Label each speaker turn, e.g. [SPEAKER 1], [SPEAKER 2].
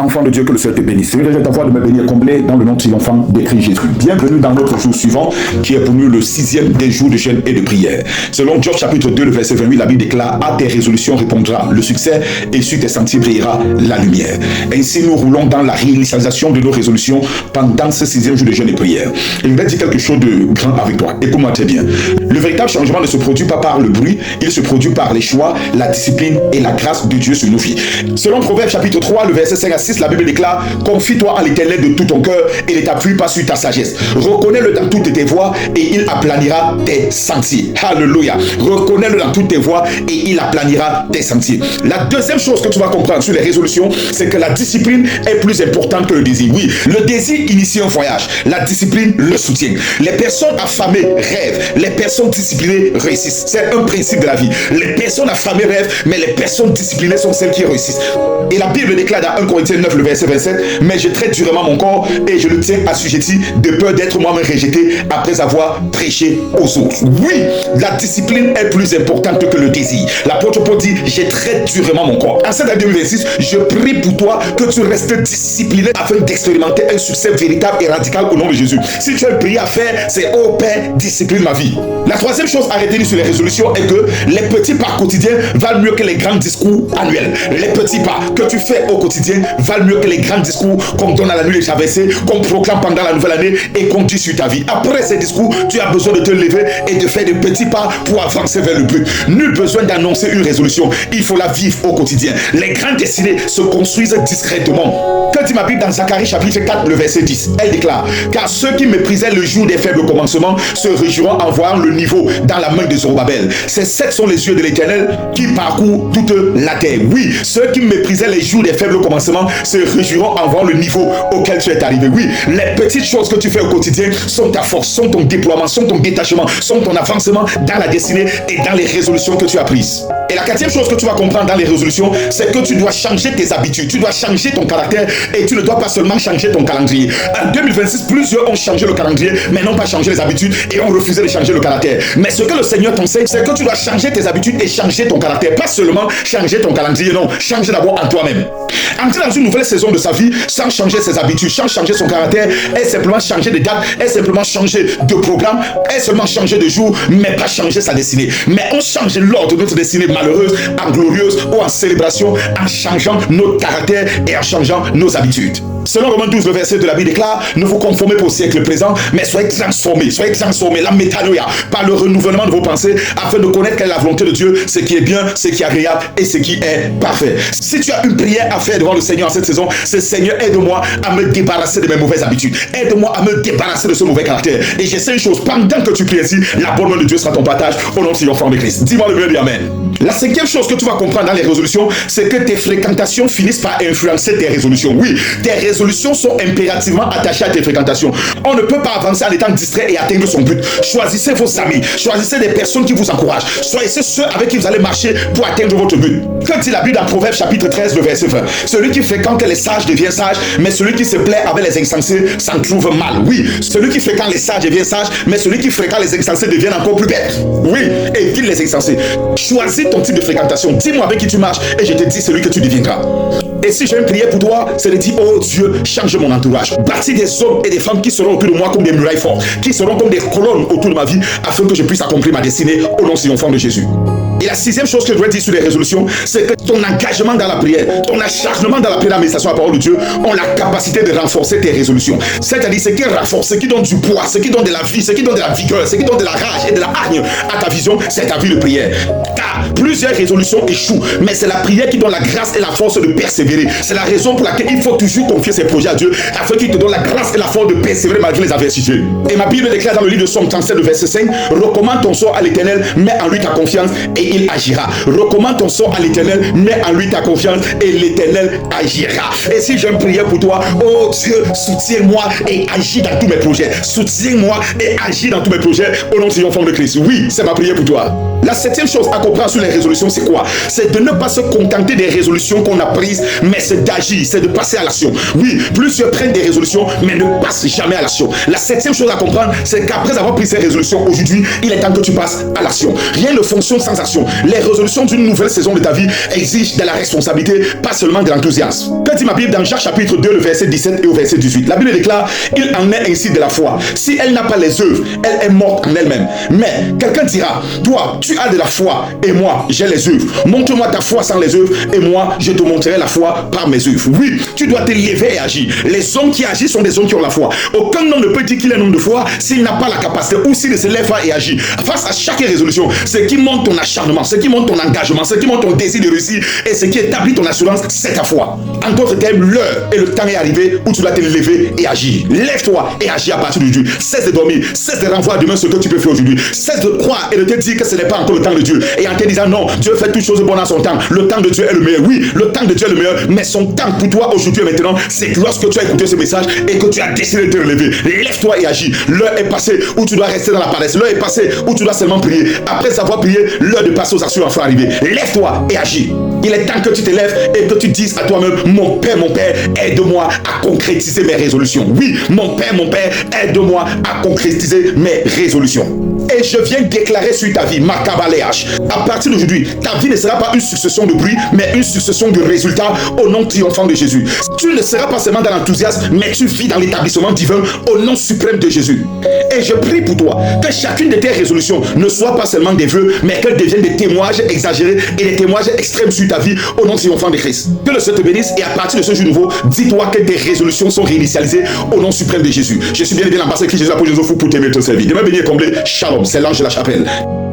[SPEAKER 1] Enfant de Dieu, que le Seigneur te bénisse. C'est ta voix de me bénir comblé dans le nom triomphant de Christ Jésus. Bienvenue dans notre jour suivant, qui est pour nous le 6e des jours de jeûne et de prière. Selon Job chapitre 2, le verset 28, la Bible déclare: à tes résolutions répondra le succès, et sur tes sentiers brillera la lumière. Ainsi, nous roulons dans la réinitialisation de nos résolutions pendant ce 6e jour de jeûne et prière. Et je vais dire quelque chose de grand avec toi. Écoute-moi très bien. Le véritable changement ne se produit pas par le bruit, il se produit par les choix, la discipline et la grâce de Dieu sur nos vies. Selon Proverbe chapitre 3, le verset 5 à 6, la Bible déclare: confie-toi à l'Éternel de tout ton cœur et ne t'appuie pas sur ta sagesse. Reconnais-le dans toutes tes voies et il aplanira tes sentiers. Alléluia. Reconnais-le dans toutes tes voies et il aplanira tes sentiers. La deuxième chose que tu vas comprendre sur les résolutions, c'est que la discipline est plus importante que le désir. Oui, le désir initie un voyage, la discipline le soutient. Les personnes affamées rêvent, les personnes disciplinées réussissent. C'est un principe de la vie. Les personnes affamées rêvent, mais les personnes disciplinées sont celles qui réussissent. Et la Bible déclare dans 1 Corinthiens 9, le verset 27: mais je traite durement mon corps et je le tiens assujetti de peur d'être moi-même rejeté après avoir prêché aux autres. Oui, la discipline est plus importante que le désir. L'apôtre Paul dit: je traite durement mon corps. En cette année 2026, je prie pour toi que tu restes discipliné afin d'expérimenter un succès véritable et radical au nom de Jésus. Si tu as une prière à faire, c'est: oh Père, discipline ma vie. La troisième chose à retenir sur les résolutions est que les petits pas quotidiens valent mieux que les grands discours annuels. Les petits pas que tu fais au quotidien valent mieux que les grands discours qu'on donne à la nuit des traversées, qu'on proclame pendant la nouvelle année et qu'on dit sur ta vie. Après ces discours, tu as besoin de te lever et de faire des petits pas pour avancer vers le but. Nul besoin d'annoncer une résolution, il faut la vivre au quotidien. Les grandes destinées se construisent discrètement. Que dit ma Bible dans Zacharie chapitre 4, le verset 10? Elle déclare: car ceux qui méprisaient le jour des faibles commencements se réjouiront en voyant le niveau dans la main de Zorobabel. Ces sept sont les yeux de l'Éternel qui parcourent toute la terre. Oui, ceux qui méprisaient les jours des faibles commencements se réjouiront en voyant le niveau auquel tu es arrivé. Oui, les petites choses que tu fais au quotidien sont ta force, sont ton déploiement, sont ton détachement, sont ton avancement dans la destinée et dans les résolutions que tu as prises. Et la quatrième chose que tu vas comprendre dans les résolutions, c'est que tu dois changer tes habitudes, tu dois changer ton caractère et tu ne dois pas seulement changer ton calendrier. En 2026, plusieurs ont changé le calendrier mais n'ont pas changé les habitudes et ont refusé de changer le caractère. Mais ce que le Seigneur t'enseigne, c'est que tu dois changer tes habitudes et changer ton caractère. Pas seulement changer ton calendrier, non, changer d'abord en toi-même. Entrer dans une nouvelle saison de sa vie sans changer ses habitudes, sans changer son caractère, est simplement changer de date, est simplement changer de programme, est seulement changer de jour, mais pas changer sa destinée. Mais on change l'ordre de notre destinée malheureuse en glorieuse ou en célébration en changeant notre caractère et en changeant nos habitudes. Selon Romains 12, le verset de la Bible déclare: ne vous conformez pas au siècle présent, mais soyez transformés, la métanoïa, par le renouvellement de vos pensées, afin de connaître quelle est la volonté de Dieu, ce qui est bien, ce qui est agréable et ce qui est parfait. Si tu as une prière à faire devant le Seigneur en cette saison, c'est: Seigneur, aide-moi à me débarrasser de mes mauvaises habitudes, aide-moi à me débarrasser de ce mauvais caractère. Et je sais une chose, pendant que tu pries ainsi, la bonne main de Dieu sera ton partage au nom triomphant de Christ. Dis-moi le mieux, dis amen. La cinquième chose que tu vas comprendre dans les résolutions, c'est que tes fréquentations finissent par influencer tes résolutions. Oui, tes résolutions sont impérativement attachées à tes fréquentations. On ne peut pas avancer en étant distrait et atteindre son but. Choisissez vos amis, choisissez des personnes qui vous encouragent, choisissez ceux avec qui vous allez marcher pour atteindre votre but. Que dit la Bible dans Proverbe chapitre 13, le verset 20? Celui qui fréquente les sages devient sage, mais celui qui se plaît avec les insensés s'en trouve mal. Oui, celui qui fréquente les sages devient sage, mais celui qui fréquente les insensés devient encore plus bête. Oui, évite les insensés. Choisis ton type de fréquentation. Dis-moi avec qui tu marches et je te dis celui que tu deviendras. Et si j'ai une prière pour toi, c'est de dire: oh Dieu, change mon entourage. Bâtis des hommes et des femmes qui seront autour de moi comme des murailles fortes, qui seront comme des colonnes autour de ma vie, afin que je puisse accomplir ma destinée au nom triomphant de Jésus. Et la sixième chose que je dois dire sur les résolutions, c'est que ton engagement dans la prière, ton acharnement dans la prière, l'administration à la parole de Dieu, ont la capacité de renforcer tes résolutions. C'est-à-dire ce qui renforce, ce qui donne du poids, ce qui donne de la vie, ce qui donne de la vigueur, ce qui donne de la rage et de la hargne à ta vision, c'est ta vie de prière. Car plusieurs résolutions échouent, mais c'est la prière qui donne la grâce et la force de persévérer. C'est la raison pour laquelle il faut toujours confier ses projets à Dieu, afin qu'il te donne la grâce et la force de persévérer malgré les adversités. Et ma Bible déclare dans le livre de Somme 37, verset 5: recommande ton sort à l'Éternel, mets en lui ta confiance et il agira. Recommande ton sort à l'Éternel, mets en lui ta confiance et l'Éternel agira. Et si j'ai une prière pour toi, oh Dieu, soutiens-moi et agis dans tous mes projets. Soutiens-moi et agis dans tous mes projets au nom triomphant de Christ. Oui, c'est ma prière pour toi. La septième chose à comprendre sur les résolutions, c'est quoi? C'est de ne pas se contenter des résolutions qu'on a prises, mais c'est d'agir, c'est de passer à l'action. Oui, plusieurs prennent des résolutions, mais ne passent jamais à l'action. La septième chose à comprendre, c'est qu'après avoir pris ces résolutions aujourd'hui, il est temps que tu passes à l'action. Rien ne fonctionne sans action. résolutions. Les résolutions d'une nouvelle saison de ta vie exigent de la responsabilité, pas seulement de l'enthousiasme. Que dit ma Bible dans Jacques chapitre 2, le verset 17 et au verset 18? La Bible déclare, il en est ainsi de la foi. Si elle n'a pas les œuvres, elle est morte en elle-même. Mais quelqu'un dira, toi, tu as de la foi et moi, j'ai les œuvres. Montre-moi ta foi sans les œuvres et moi, je te montrerai la foi par mes œuvres. Oui, tu dois te lever et agir. Les hommes qui agissent sont des hommes qui ont la foi. Aucun homme ne peut dire qu'il est un homme de foi s'il n'a pas la capacité ou s'il ne se lève pas et agit. Face à chaque résolution, ce qui montre ton acharnement, ce qui montre ton engagement, ce qui montre ton désir de réussir et ce qui établit ton assurance, c'est ta foi. En d'autres termes, l'heure et le temps est arrivé où tu dois te lever et agir. Lève-toi et agis à partir d'aujourd'hui. Cesse de dormir, cesse de renvoyer à demain ce que tu peux faire aujourd'hui. Cesse de croire et de te dire que ce n'est pas encore le temps de Dieu. Et en te disant non, Dieu fait toutes choses bonnes en son temps. Le temps de Dieu est le meilleur. Oui, le temps de Dieu est le meilleur, mais son temps pour toi aujourd'hui et maintenant, c'est lorsque tu as écouté ce message et que tu as décidé de te relever. Lève-toi et agis. L'heure est passée où tu dois rester dans la paresse. L'heure est passée où tu dois seulement prier. Après avoir prié, l'heure de passer aux actions va arriver. Lève-toi et agis. Il est temps que tu te lèves et que tu dises à toi-même, mon Père, aide-moi à concrétiser mes résolutions. Oui, mon Père, aide-moi à concrétiser mes résolutions. Et je viens déclarer sur ta vie, Makabaléach, à partir d'aujourd'hui, ta vie ne sera pas une succession de bruit, mais une succession de résultats au nom triomphant de Jésus. Tu ne seras pas seulement dans l'enthousiasme, mais tu vis dans l'établissement divin au nom suprême de Jésus. Et je prie pour toi que chacune de tes résolutions ne soit pas seulement des vœux, mais qu'elles deviennent des témoignages exagérés et des témoignages extrêmes sur ta vie au nom triomphant de Christ. Que le Seigneur te bénisse et à partir de ce jour nouveau, dis-toi que tes résolutions sont réinitialisées au nom suprême de Jésus. Je suis bien l'ambassadeur Christ Jésus pour Jésus pour t'aimer et te servir. Demain béni et comblé. Shalom, c'est l'ange de la chapelle.